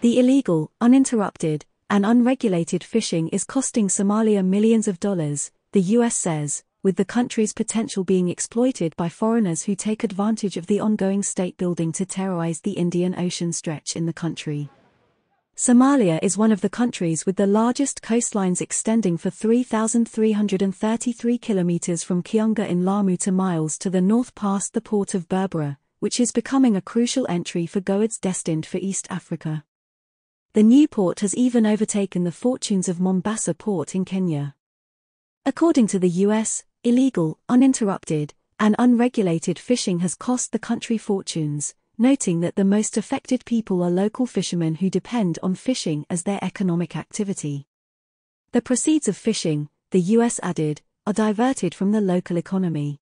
The illegal, uninterrupted, and unregulated fishing is costing Somalia millions of dollars, the US says, with the country's potential being exploited by foreigners who take advantage of the ongoing state building to terrorize the Indian Ocean stretch in the country. Somalia is one of the countries with the largest coastlines extending for 3,333 kilometers from Kionga in Lamu to miles to the north past the port of Berbera, which is becoming a crucial entry for goods destined for East Africa. The new port has even overtaken the fortunes of Mombasa port in Kenya. According to the US, illegal, uninterrupted, and unregulated fishing has cost the country fortunes, noting that the most affected people are local fishermen who depend on fishing as their economic activity. The proceeds of fishing, the US added, are diverted from the local economy.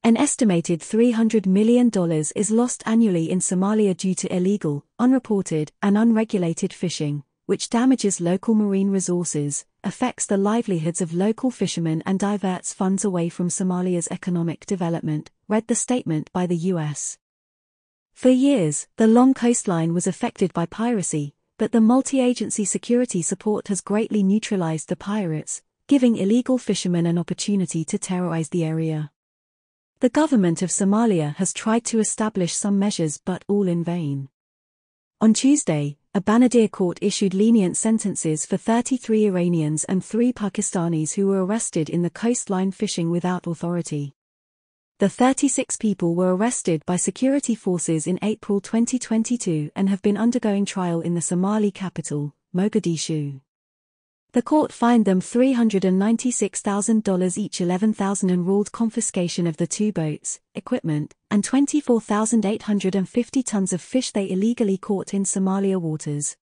An estimated $300 million is lost annually in Somalia due to illegal, unreported, and unregulated fishing, which damages local marine resources, affects the livelihoods of local fishermen and diverts funds away from Somalia's economic development, read the statement by the US. For years, the long coastline was affected by piracy, but the multi-agency security support has greatly neutralized the pirates, giving illegal fishermen an opportunity to terrorize the area. The government of Somalia has tried to establish some measures but all in vain. On Tuesday, a Banadir court issued lenient sentences for 33 Iranians and 3 Pakistanis who were arrested in the coastline fishing without authority. The 36 people were arrested by security forces in April 2022 and have been undergoing trial in the Somali capital, Mogadishu. The court fined them $396,000 each, $11,000, and ruled confiscation of the 2 boats, equipment, and 24,850 tons of fish they illegally caught in Somalia waters.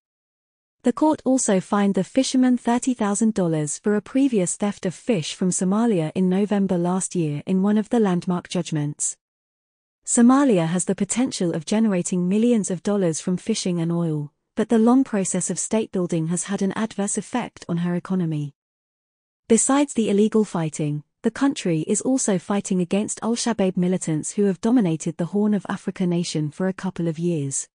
The court also fined the fishermen $30,000 for a previous theft of fish from Somalia in November last year in one of the landmark judgments. Somalia has the potential of generating millions of dollars from fishing and oil, but the long process of state building has had an adverse effect on her economy. Besides the illegal fighting, the country is also fighting against Al-Shabaab militants who have dominated the Horn of Africa nation for a couple of years.